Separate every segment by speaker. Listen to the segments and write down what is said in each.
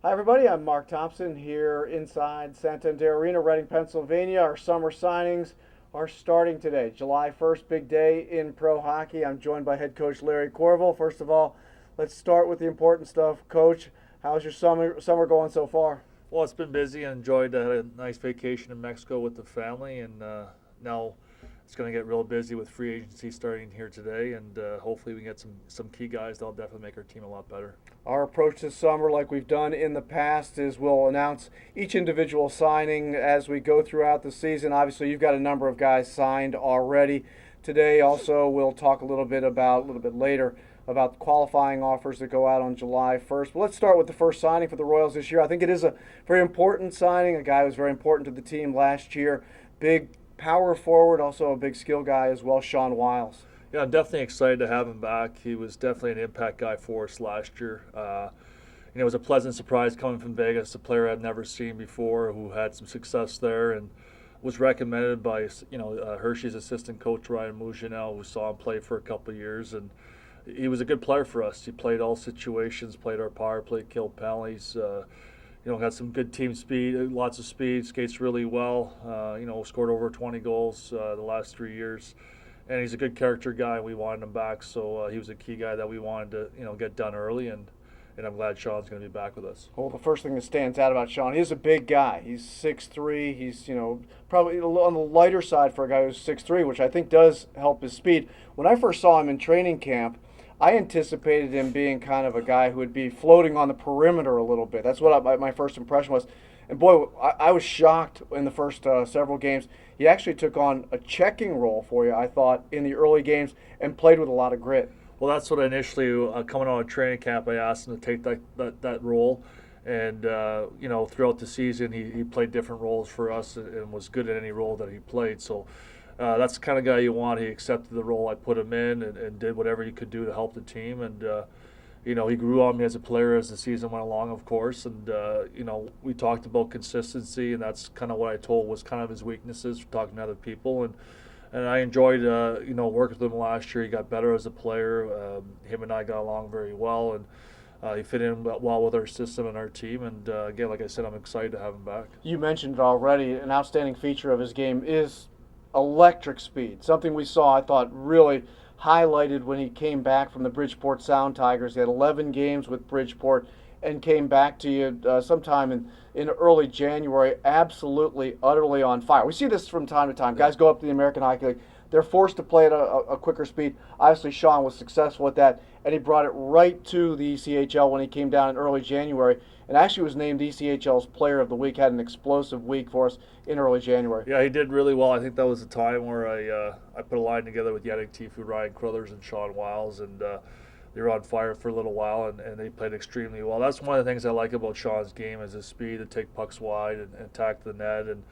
Speaker 1: Hi, everybody. I'm Mark Thompson here inside Santander Arena, Reading, Pennsylvania. Our summer signings are starting today, July 1st, big day in pro hockey. I'm joined by head coach Larry Courville. First of all, let's start with the important stuff. Coach, how's your summer going so far?
Speaker 2: Well, it's been busy. I enjoyed a nice vacation in Mexico with the family, and now it's going to get real busy with free agency starting here today, and hopefully we can get some key guys that'll definitely make our team a lot better.
Speaker 1: Our approach this summer, like we've done in the past, is we'll announce each individual signing as we go throughout the season. Obviously, you've got a number of guys signed already. Today, also, we'll talk a little bit later about qualifying offers that go out on July 1st. But let's start with the first signing for the Royals this year. I think it is a very important signing, a guy who was very important to the team last year. Big power forward, also a big skill guy as well, Sean Wiles.
Speaker 2: Yeah, I'm definitely excited to have him back. He was definitely an impact guy for us last year. It was a pleasant surprise coming from Vegas, a player I'd never seen before who had some success there and was recommended by Hershey's assistant coach Ryan Mougenel, who saw him play for a couple of years, and he was a good player for us. He played all situations, played our power play, killed penalties. Got some good team speed, lots of speed, skates really well. Scored over 20 goals the last 3 years, and he's a good character guy. We wanted him back, so he was a key guy that we wanted to get done early, and I'm glad Sean's going to be back with us.
Speaker 1: Well, the first thing that stands out about Sean, he's a big guy. He's 6'3". He's, probably on the lighter side for a guy who's 6'3", which I think does help his speed. When I first saw him in training camp, I anticipated him being kind of a guy who would be floating on the perimeter a little bit. That's what my first impression was. And boy, I was shocked in the first several games. He actually took on a checking role for you, I thought, in the early games and played with a lot of grit.
Speaker 2: Well, that's what initially, coming out of training camp, I asked him to take that role. And, throughout the season, he played different roles for us and was good at any role that he played. So that's the kind of guy you want. He accepted the role I put him in and did whatever he could do to help the team. And, he grew on me as a player as the season went along, of course. And, we talked about consistency, and that's kind of what I told was kind of his weaknesses, talking to other people. And I enjoyed, working with him last year. He got better as a player. Him and I got along very well, and he fit in well with our system and our team. And again, like I said, I'm excited to have him back.
Speaker 1: You mentioned it already. An outstanding feature of his game is electric speed. Something we saw, I thought, really highlighted when he came back from the Bridgeport Sound Tigers. He had 11 games with Bridgeport and came back to you sometime in early January, absolutely, utterly on fire. We see this from time to time. Guys go up to the American Hockey League. They're forced to play at a quicker speed. Obviously, Sean was successful at that, and he brought it right to the ECHL when he came down in early January, and actually was named ECHL's Player of the Week, had an explosive week for us in early January.
Speaker 2: Yeah, he did really well. I think that was the time where I put a line together with Yannick Tifu, Ryan Crothers, and Sean Wiles, and they were on fire for a little while, and they played extremely well. That's one of the things I like about Sean's game is his speed to take pucks wide and attack the net. And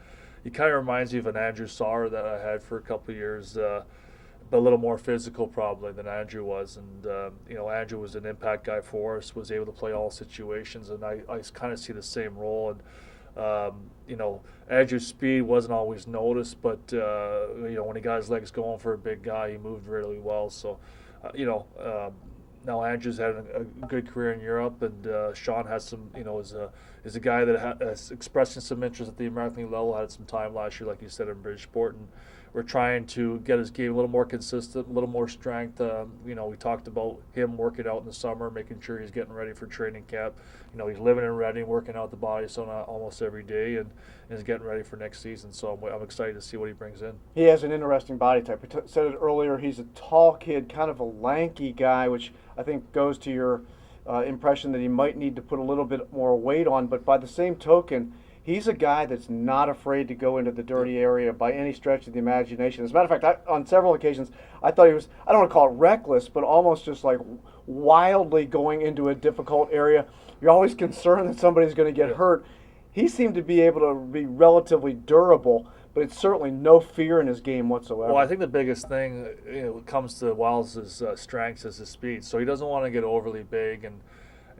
Speaker 2: he kind of reminds me of an Andrew Sauer that I had for a couple of years, but a little more physical probably than Andrew was. And, Andrew was an impact guy for us, was able to play all situations, and I kind of see the same role. And, Andrew's speed wasn't always noticed, but, when he got his legs going for a big guy, he moved really well. So, now Andrew's had a good career in Europe, and Sean has some, is a guy that has expressing some interest at the American League level. Had some time last year, like you said, in Bridgeport, and we're trying to get his game a little more consistent, a little more strength. We talked about him working out in the summer, making sure he's getting ready for training camp. He's living in Reading, working out the body sauna almost every day, and is getting ready for next season. So I'm excited to see what he brings in.
Speaker 1: He has an interesting body type. We said it earlier. He's a tall kid, kind of a lanky guy, which I think goes to your impression that he might need to put a little bit more weight on. But by the same token, he's a guy that's not afraid to go into the dirty area by any stretch of the imagination. As a matter of fact, on several occasions, I thought he was, I don't want to call it reckless, but almost just like wildly going into a difficult area. You're always concerned that somebody's going to get hurt. He seemed to be able to be relatively durable, but it's certainly no fear in his game whatsoever.
Speaker 2: Well, I think the biggest thing when it comes to Wiles' strengths is his speed. So he doesn't want to get overly big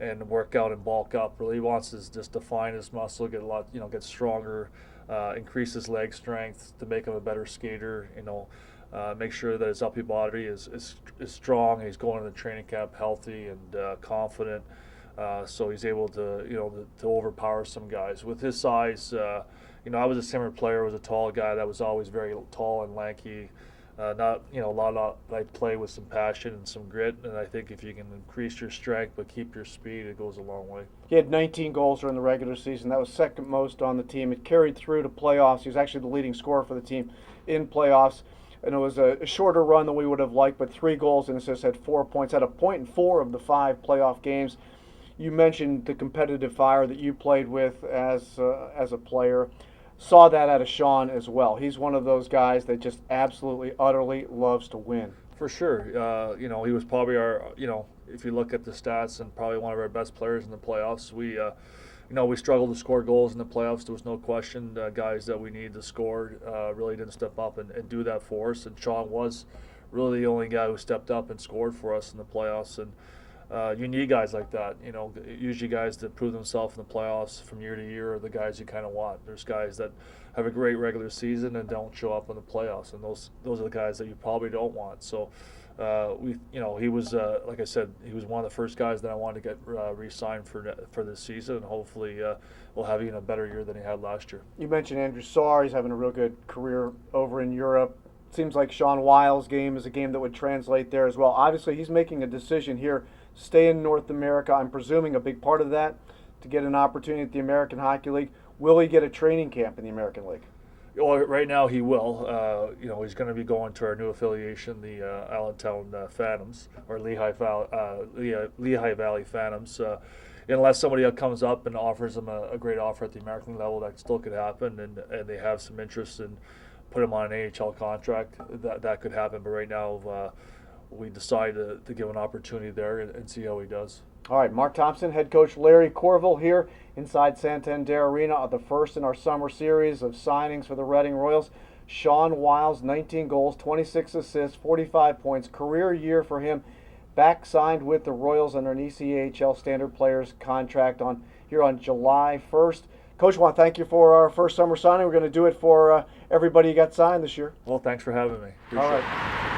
Speaker 2: and work out and bulk up. Really, he wants to just define his muscle, get stronger, increase his leg strength to make him a better skater. Make sure that his upper body is strong. He's going to the training camp healthy and confident. So he's able to, to overpower some guys with his size. I was a similar player, was a tall guy that was always very tall and lanky. Not, a lot of I play with some passion and some grit, and I think if you can increase your strength but keep your speed, it goes a long way.
Speaker 1: He had 19 goals during the regular season. That was second most on the team. It carried through to playoffs. He was actually the leading scorer for the team in playoffs. And it was a shorter run than we would have liked, but 3 goals and assists, had 4 points, had a point in 4 of the 5 playoff games. You mentioned the competitive fire that you played with as a player. Saw that out of Sean as well. He's one of those guys that just absolutely, utterly loves to win.
Speaker 2: For sure. He was probably our, if you look at the stats, and probably one of our best players in the playoffs. We struggled to score goals in the playoffs. There was no question. Guys that we needed to score really didn't step up and do that for us. And Sean was really the only guy who stepped up and scored for us in the playoffs. And you need guys like that. Usually guys that prove themselves in the playoffs from year to year are the guys you kind of want. There's guys that have a great regular season and don't show up in the playoffs, and those are the guys that you probably don't want. So he was like I said, he was one of the first guys that I wanted to get re-signed for this season, and hopefully we'll have even a better year than he had last year.
Speaker 1: You mentioned Andrew Saar. He's having a real good career over in Europe. Seems like Sean Wiles' game is a game that would translate there as well. Obviously, he's making a decision here, stay in North America. I'm presuming a big part of that to get an opportunity at the American Hockey League. Will he get a training camp in the American League?
Speaker 2: Well, right now he will. He's going to be going to our new affiliation, the Allentown Phantoms, or Lehigh Valley Phantoms. Unless somebody comes up and offers him a great offer at the American level, that still could happen, and they have some interest in put him on an AHL contract. That could happen, but right now we decided to give an opportunity there and see how he does.
Speaker 1: All right, Mark Thompson, head coach Larry Courville here inside Santander Arena, the first in our summer series of signings for the Reading Royals. Sean Wiles, 19 goals, 26 assists, 45 points, career year for him. Back signed with the Royals under an ECHL standard players contract here on July 1st. Coach, I want to thank you for our first summer signing. We're going to do it for everybody who got signed this year.
Speaker 2: Well, thanks for having me.
Speaker 1: Appreciate All right.